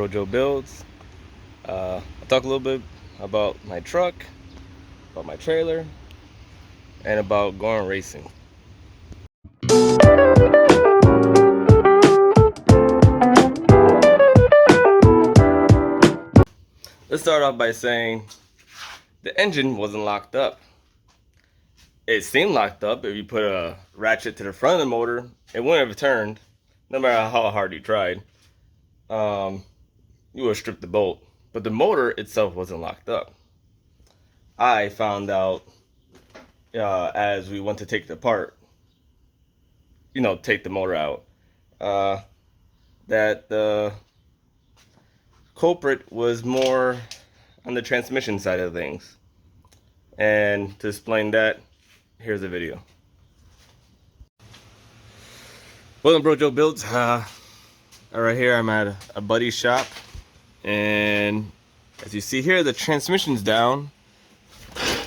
Joe Builds. I'll talk a little bit about my truck, about my trailer, and about going racing. Let's start off by saying the engine wasn't locked up. It seemed locked up. If you put a ratchet to the front of the motor, it wouldn't have turned, no matter how hard you tried. You would have stripped the bolt. But the motor itself wasn't locked up. I found out as we went to take it apart, take the motor out, that the culprit was more on the transmission side of things. And to explain that, here's a video. Welcome, Bro Joe Builds. Right here, I'm at a buddy's shop, and as you see here, the transmission's down.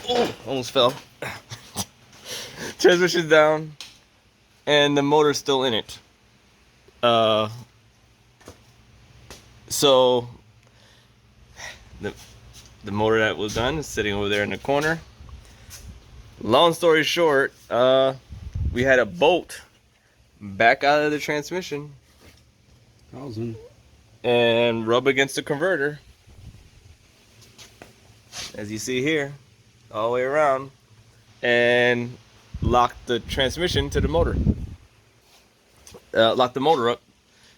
Oh, almost fell. Transmission's down, and the motor's still in it. So the motor that was done is sitting over there in the corner. Long story short, we had a bolt back out of the transmission and rub against the converter, as you see here, all the way around, and lock the transmission to the motor. Lock the motor up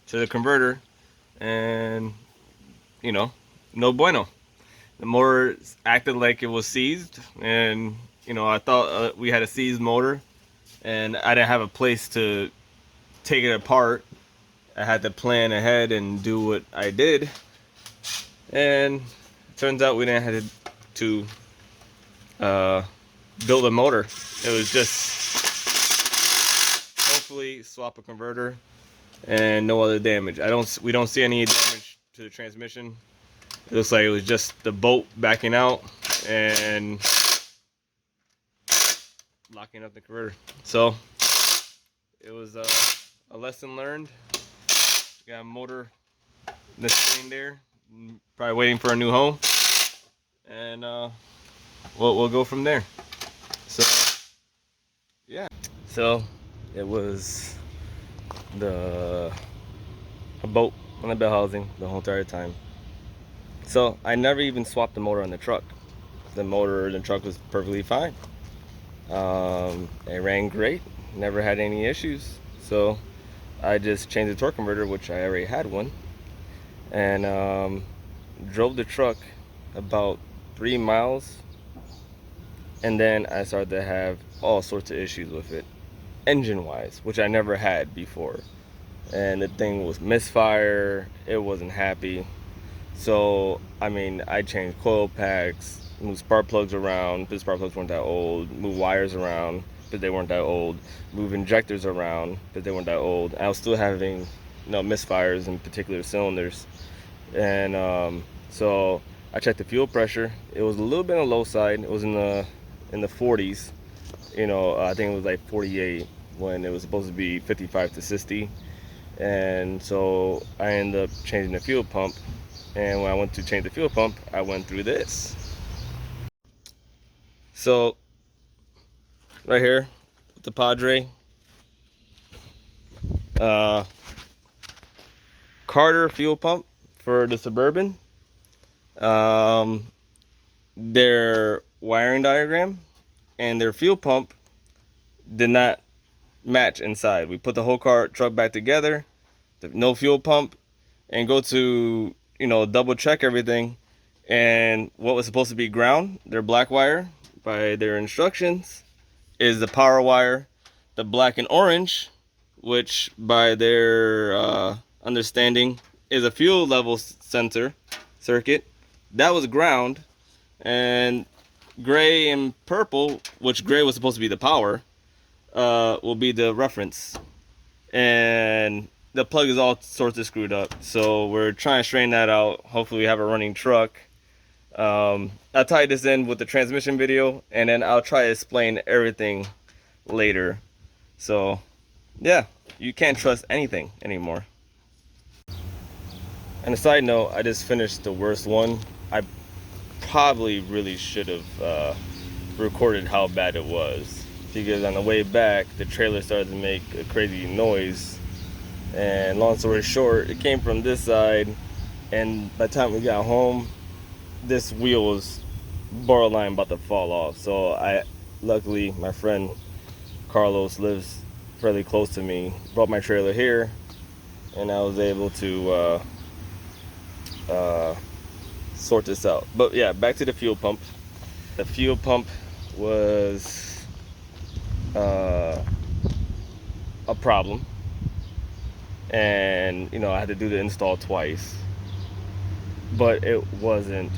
to the converter, and no bueno. The motor acted like it was seized, and I thought we had a seized motor, and I didn't have a place to take it apart. I had to plan ahead and do what I did, and it turns out we didn't have to build a motor. It was just hopefully swap a converter and no other damage. We don't see any damage to the transmission. It looks like it was just the bolt backing out and locking up the converter. So it was a lesson learned. Got a motor in the screen there, probably waiting for a new home, and we'll go from there. So yeah, so it was a bolt on the bell housing the whole entire time. So I never even swapped the motor on the truck. The motor in the truck was perfectly fine. It ran great, never had any issues. So I just changed the torque converter, which I already had one, and drove the truck about 3 miles, and then I started to have all sorts of issues with it, engine-wise, which I never had before. And the thing was misfire. It wasn't happy. So I changed coil packs, moved spark plugs around because spark plugs weren't that old, moved wires around because they weren't that old, move injectors around because they weren't that old. I was still having misfires in particular cylinders, and so I checked the fuel pressure. It was a little bit on the low side. It was in the 40s. I think it was like 48 when it was supposed to be 55 to 60. And so I ended up changing the fuel pump, and when I went to change the fuel pump, I went through this. So right here with the Padre, Carter fuel pump for the Suburban. Their wiring diagram and their fuel pump did not match inside. We put the whole truck back together, no fuel pump, and go to double check everything, and what was supposed to be ground, their black wire by their instructions, is the power wire. The black and orange, which by their understanding is a fuel level sensor circuit, that was ground. And gray and purple, which gray was supposed to be the power, will be the reference. And the plug is all sorts of screwed up, so we're trying to straighten that out. Hopefully we have a running truck. I'll tie this in with the transmission video, and then I'll try to explain everything later. So yeah, you can't trust anything anymore. And a side note, I just finished the worst one. I probably really should have recorded how bad it was, because on the way back the trailer started to make a crazy noise, and long story short, it came from this side, and by the time we got home, this wheel was borderline about to fall off. So luckily my friend Carlos lives fairly close to me, brought my trailer here, and I was able to sort this out. But yeah, back to the fuel pump. The fuel pump was a problem, and I had to do the install twice, but it wasn't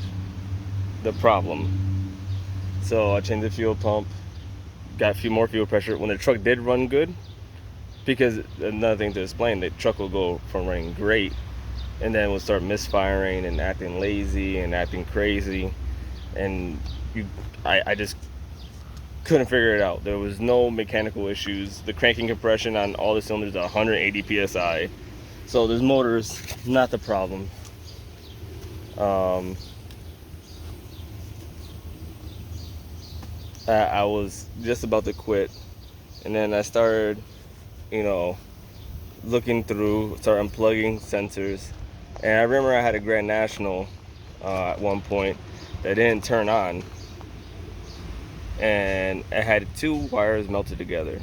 the problem. So I changed the fuel pump, got a few more fuel pressure. When the truck did run good, because another thing to explain, the truck will go from running great and then we'll start misfiring and acting lazy and acting crazy, and I just couldn't figure it out. There was no mechanical issues. The cranking compression on all the cylinders are 180 psi, so this motor is not the problem. I was just about to quit, and then I started looking through, started unplugging sensors, and I remember I had a Grand National at one point that didn't turn on, and it had two wires melted together,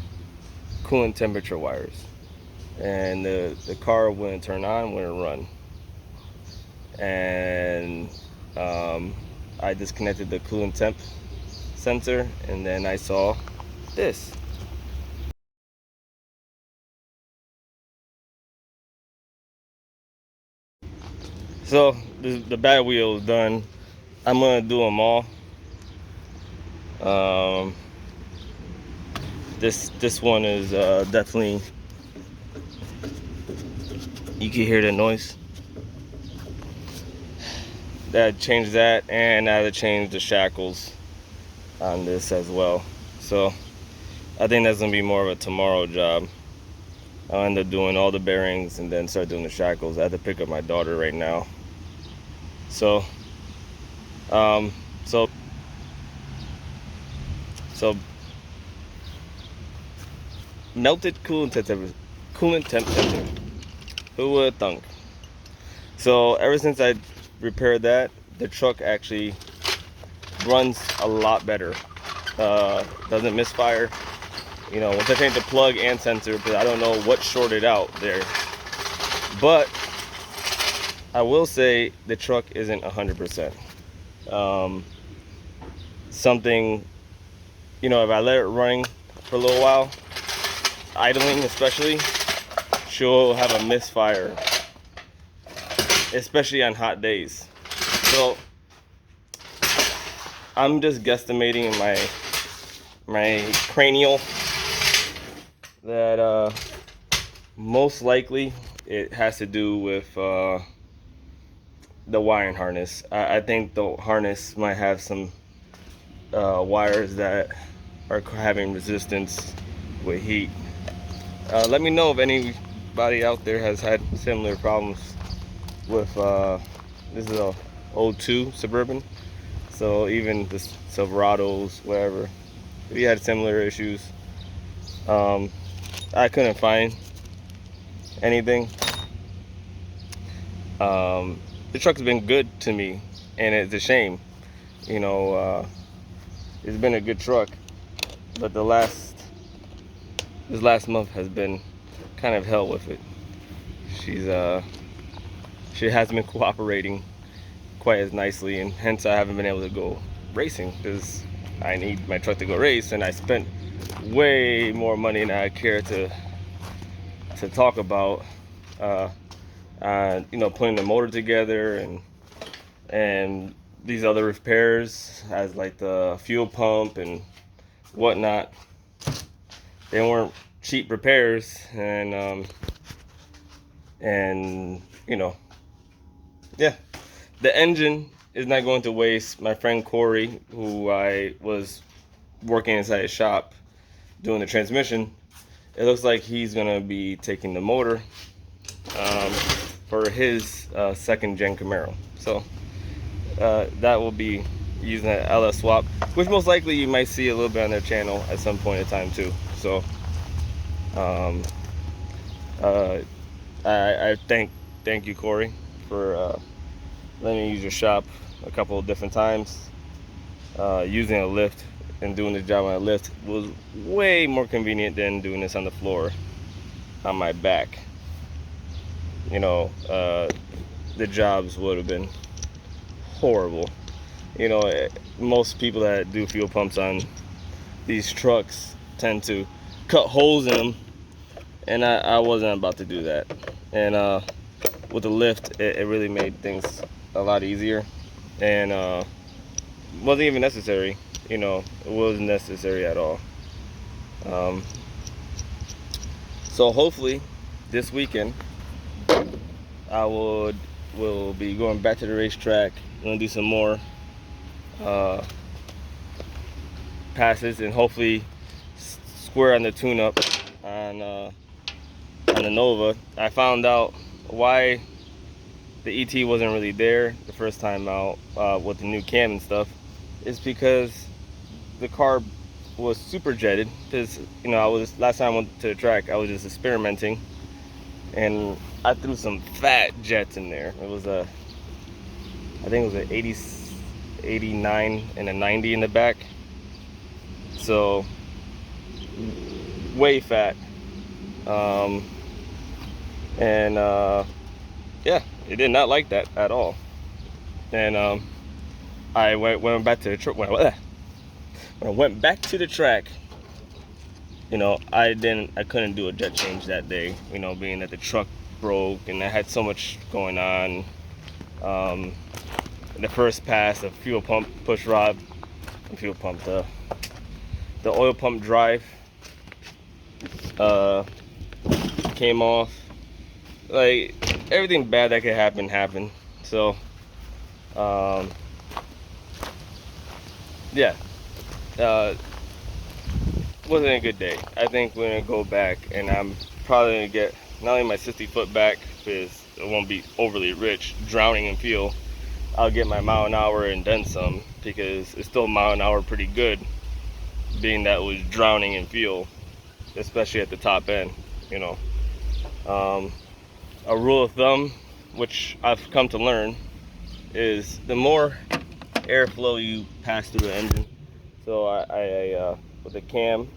coolant temperature wires, and the car wouldn't turn on, wouldn't run. And I disconnected the coolant temp sensor, and then I saw this. So the bad wheel is done. I'm gonna do them all. This one is definitely, you can hear the noise. That changed that, and I had to change the shackles on this as well. So I think that's gonna be more of a tomorrow job. I'll end up doing all the bearings and then start doing the shackles. I have to pick up my daughter right now. So so melted coolant temp sensor. Who would have thunk? So ever since I repaired that, the truck actually runs a lot better. Doesn't misfire. Once I changed the plug and sensor, because I don't know what shorted out there. But I will say the truck isn't 100%. Something, if I let it running for a little while, idling especially, she'll have a misfire, especially on hot days. So I'm just guesstimating in my cranial that most likely it has to do with the wiring harness. I think the harness might have some wires that are having resistance with heat. Let me know if anybody out there has had similar problems with this is a 02 Suburban, so even the Silverados, whatever, if you had similar issues. I couldn't find anything. The truck's been good to me, and it's a shame. It's been a good truck, but this last month has been kind of hell with it. She hasn't been cooperating quite as nicely, and hence I haven't been able to go racing, because I need my truck to go race, and I spent way more money than I care to talk about putting the motor together and these other repairs, as like the fuel pump and whatnot. They weren't cheap repairs, and yeah, the engine is not going to waste. My friend Corey, who I was working inside his shop doing the transmission, it looks like he's gonna be taking the motor. for his second gen Camaro. So that will be using an LS swap, which most likely you might see a little bit on their channel at some point in time too. So I thank you, Corey, for letting me use your shop a couple of different times. Using a lift and doing the job on a lift was way more convenient than doing this on the floor on my back. You know, the jobs would have been horrible. You know, most people that do fuel pumps on these trucks tend to cut holes in them, and I wasn't about to do that. And with the lift, it really made things a lot easier, and wasn't even necessary. You know, it wasn't necessary at all. So hopefully this weekend I will be going back to the racetrack. I'm gonna do some more passes and hopefully square on the tune-up on the Nova. I found out why the ET wasn't really there the first time out with the new cam and stuff. Is because the car was super jetted. Because, you know, last time I went to the track, I was just experimenting, and I threw some fat jets in there. It was I think it was an 80, 89 and a 90 in the back. So way fat. Yeah, it did not like that at all. And I went back to the truck. When I went back to the track, you know, I couldn't do a jet change that day. You know, being that the truck broke and I had so much going on. The first pass, the fuel pump push rod, the oil pump drive came off. Like, everything bad that could happen happened. So yeah, wasn't a good day. I think we're gonna go back, and I'm probably gonna get not only my 60-foot back, because it won't be overly rich, drowning in fuel. I'll get my mile an hour and then some, because it's still mile an hour pretty good, being that it was drowning in fuel, especially at the top end. You know, a rule of thumb, which I've come to learn, is the more airflow you pass through the engine. So I with the cam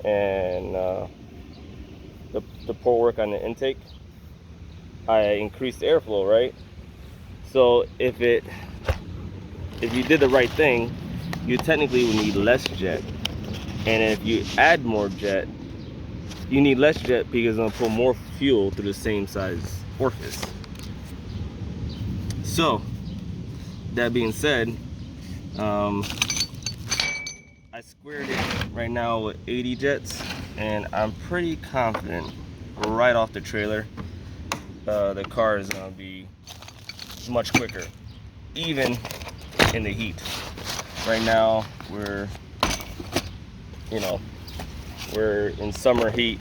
and the pour work on the intake, I increased the airflow, right? So if you did the right thing, you technically would need less jet. And if you add more jet, you need less jet because it's gonna pull more fuel through the same size orifice. So that being said, I squared it right now with 80 jets, and I'm pretty confident right off the trailer the car is gonna be much quicker, even in the heat. Right now we're in summer heat,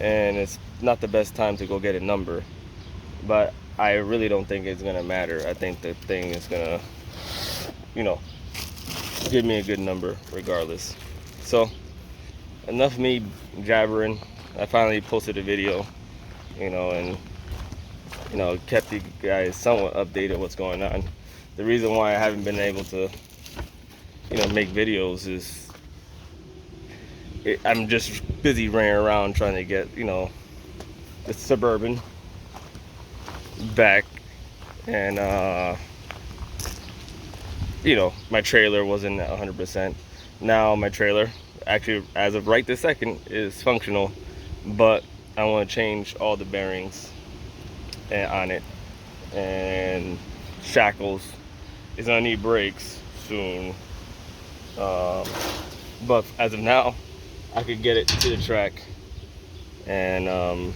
and it's not the best time to go get a number, but I really don't think it's gonna matter. I think the thing is gonna, give me a good number regardless. So enough of me jabbering. I finally posted a video, and kept you guys somewhat updated what's going on. The reason why I haven't been able to make videos is I'm just busy running around trying to get the Suburban back, and my trailer wasn't at 100%. Now my trailer, actually, as of right this second, is functional, but I want to change all the bearings on it, and shackles. It's gonna need brakes soon, but as of now, I could get it to the track, and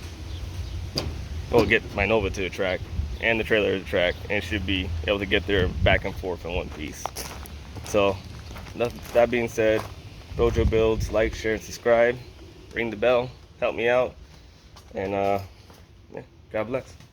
get my Nova to the track and the trailer to the track, and it should be able to get there back and forth in one piece. So that being said, Dojo Builds, like, share, and subscribe. Ring the bell, help me out, and yeah. God bless.